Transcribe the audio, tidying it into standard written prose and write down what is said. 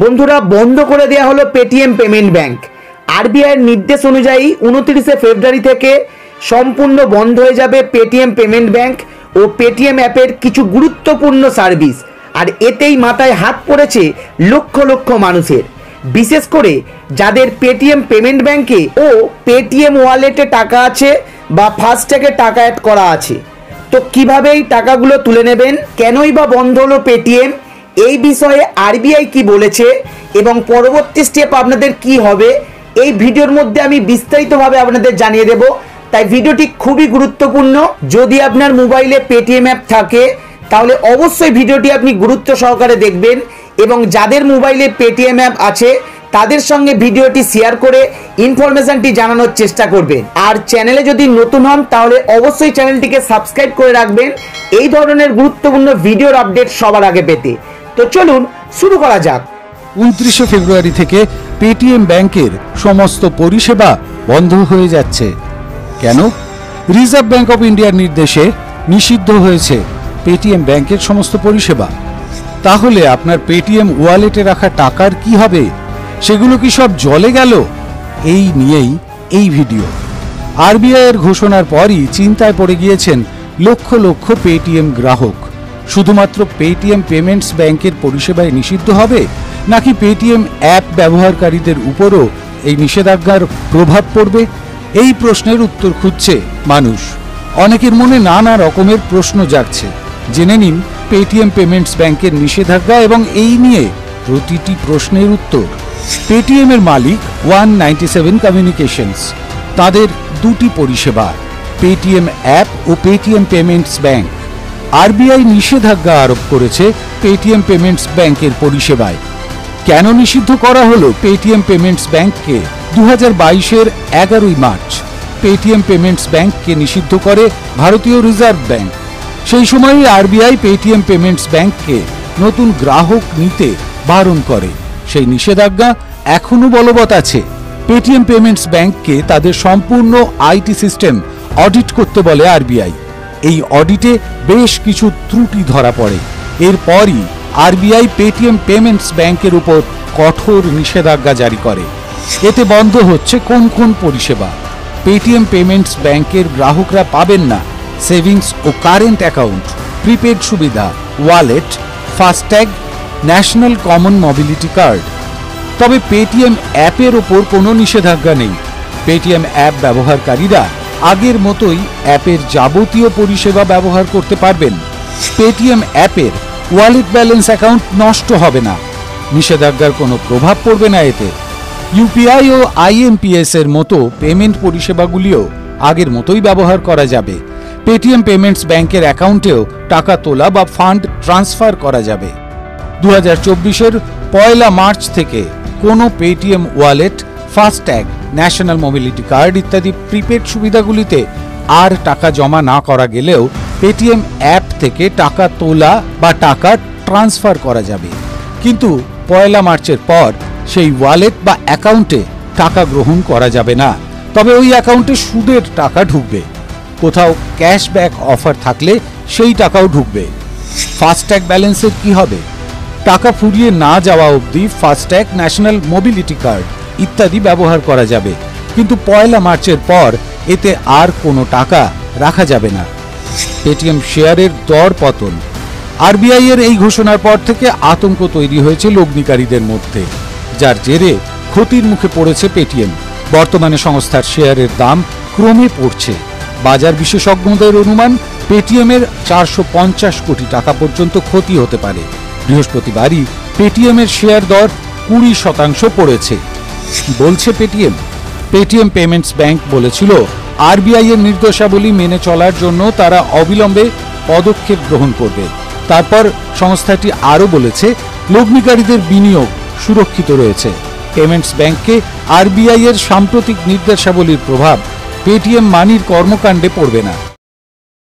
বন্ধুরা, বন্ধ করে দেওয়া হলো পেটিএম পেমেন্ট ব্যাংক। আরবিআইয়ের নির্দেশ অনুযায়ী 29 ফেব্রুয়ারি থেকে সম্পূর্ণ বন্ধ হয়ে যাবে পেটিএম পেমেন্ট ব্যাংক ও পেটিএম অ্যাপের কিছু গুরুত্বপূর্ণ সার্ভিস। আর এতেই মাথায় হাত পড়েছে লক্ষ লক্ষ মানুষের, বিশেষ করে যাদের পেটিএম পেমেন্ট ব্যাংকে ও পেটিএম ওয়ালেটে টাকা আছে বা ফাস্ট্যাগে টাকা অ্যাড করা আছে। তো কিভাবে এই টাকাগুলো তুলে নেবেন, কেনই বা বন্ধ হলো পেটিএম, এই বিষয়ে আরবিআই কি বলেছে এবং পরবর্তী স্টেপ আপনাদের কি হবে, এই ভিডিওর মধ্যে আমি বিস্তারিতভাবে আপনাদের জানিয়ে দেব। তাই ভিডিওটি খুবই গুরুত্বপূর্ণ। যদি আপনার মোবাইলে পেটিএম অ্যাপ থাকে তাহলে অবশ্যই ভিডিওটি আপনি গুরুত্ব সহকারে দেখবেন এবং যাদের মোবাইলে পেটিএম অ্যাপ আছে তাদের সঙ্গে ভিডিওটি শেয়ার করে ইনফরমেশনটি জানানোর চেষ্টা করবেন। আর চ্যানেলে যদি নতুন হন তাহলে অবশ্যই চ্যানেলটিকে সাবস্ক্রাইব করে রাখবেন এই ধরনের গুরুত্বপূর্ণ ভিডিওর আপডেট সবার আগে পেতে। তো চলুন শুরু করা যাক। 29 ফেব্রুয়ারি থেকে পেটিএম ব্যাংকের সমস্ত পরিষেবা বন্ধ হয়ে যাচ্ছে। কেন? রিজার্ভ ব্যাংক অফ ইন্ডিয়ার নির্দেশে নিষিদ্ধ হয়েছে পেটিএম ব্যাংকের সমস্ত পরিষেবা। তাহলে আপনার পেটিএম ওয়ালেটে রাখা টাকার কি হবে? সেগুলো কি সব জলে গেল? এই নিয়েই এই ভিডিও। আরবিআইয়ের ঘোষণার পরই চিন্তায় পড়ে গিয়েছেন লক্ষ লক্ষ পেটিএম গ্রাহক। শুধুমাত্র পেটিএম পেমেন্টস ব্যাংকের পরিষেবায় নিষিদ্ধ হবে, নাকি পেটিএম অ্যাপ ব্যবহারকারীদের উপরও এই নিষেধাজ্ঞার প্রভাব পড়বে? এই প্রশ্নের উত্তর খুঁজছে মানুষ। অনেকের মনে নানা রকমের প্রশ্ন জাগছে। জেনে নিন পেটিএম পেমেন্টস ব্যাংকের নিষেধাজ্ঞা এবং এই নিয়ে প্রতিটি প্রশ্নের উত্তর। পেটিএম এর মালিক 197 কমিউনিকেশনস। তাদের দুটি পরিষেবা, পেটিএম অ্যাপ ও পেটিএম পেমেন্টস ব্যাংক। আরবিআই নিষেধাজ্ঞা আরোপ করেছে পেটিএম পেমেন্টস ব্যাংকের পরিষেবায়। কেন নিষিদ্ধ করা হলো পেটিএম পেমেন্টস ব্যাংককে? 2022-এর 11 মার্চ পেটিএম পেমেন্টস ব্যাংককে নিষিদ্ধ করে ভারতীয় রিজার্ভ ব্যাংক। সেই সময়ই আরবিআই পেটিএম পেমেন্টস ব্যাংককে নতুন গ্রাহক নিতে বারণ করে। সেই নিষেধাজ্ঞা এখনো বলবৎ আছে। পেটিএম পেমেন্টস ব্যাংককে তাদের সম্পূর্ণ আইটি সিস্টেম অডিট করতে বলে আরবিআই। এই অডিটে বেশ কিছু ত্রুটি ধরা পড়ে। এরপরই আরবিআই পেটিএম পেমেন্টস ব্যাংকের উপর কঠোর নিষেধাজ্ঞা জারি করে। এতে বন্ধ হচ্ছে কোন কোন পরিষেবা? পেটিএম পেমেন্টস ব্যাংকের গ্রাহকরা পাবেন না সেভিংস ও কারেন্ট অ্যাকাউন্ট, প্রিপেড সুবিধা, wallet, FASTag, national common mobility card. তবে পেটিএম অ্যাপের ওপর কোনো নিষেধাজ্ঞা নেই। পেটিএম অ্যাপ ব্যবহারকারীরা আগের মতোই অ্যাপের যাবতীয় পরিষেবা ব্যবহার করতে পারবেন। পেটিএম অ্যাপের ওয়ালেট ব্যালেন্স অ্যাকাউন্ট নষ্ট হবে না। নিষেধাজ্ঞার কোনো প্রভাব পড়বে না এতে। ইউপিআই ও আইএমপিএস এর মতো পেমেন্ট পরিষেবাগুলিও আগের মতোই ব্যবহার করা যাবে। পেটিএম পেমেন্টস ব্যাংকের অ্যাকাউন্টেও টাকা তোলা বা ফান্ড ট্রান্সফার করা যাবে। 2024-এর 1 মার্চ থেকে কোনো Paytm wallet, FASTag, national mobility card ইত্যাদি প্রিপেড সুবিধাগুলিতে আর টাকা জমা না করা গেলেও পেটিএম অ্যাপ থেকে টাকা তোলা বা টাকা ট্রান্সফার করা যাবে। কিন্তু 1 মার্চের পর সেই ওয়ালেট বা অ্যাকাউন্টে টাকা গ্রহণ করা যাবে না। তবে ওই অ্যাকাউন্টে সুদের টাকা ঢুকবে। কোথাও ক্যাশব্যাক অফার থাকলে সেই টাকাও ঢুকবে। ফাস্ট্যাগ ব্যালেন্সের কি হবে? টাকা ফুরিয়ে না যাওয়া অবধি ফাস্ট্যাগ, ন্যাশনাল মোবিলিটি কার্ড ইত্যাদি ব্যবহার করা যাবে। কিন্তু 1 মার্চের পর এতে আর কোনো টাকা রাখা যাবে না। পেটিএম শেয়ারের দর পতন। আরবিআই এর এই ঘোষণার পর থেকে আতঙ্ক তৈরি হয়েছে লগ্নিকারীদের মধ্যে, যার জেরে ক্ষতির মুখে পড়েছে পেটিএম। বর্তমানে সংস্থার শেয়ারের দাম ক্রমে পড়ছে। বাজার বিশেষজ্ঞদের অনুমান পেটিএম এর 450 কোটি টাকা পর্যন্ত ক্ষতি হতে পারে। বৃহস্পতিবারই পেটিএম এর শেয়ার দর 20% পড়েছে। বলছে পেটিএম পেমেন্টস ব্যাংক বলেছিল আরবিআই এর নির্দেশাবলী মেনে চলার জন্য তারা অবিলম্বে পদক্ষেপ গ্রহণ করবে। তারপর সংস্থাটি আরও বলেছে লগ্নিকারীদের বিনিয়োগ সুরক্ষিত রয়েছে। পেমেন্টস ব্যাংককে আরবিআই এর সাম্প্রতিক নির্দেশাবলীর প্রভাব পেটিএম মানির কর্মকাণ্ডে পড়বে না।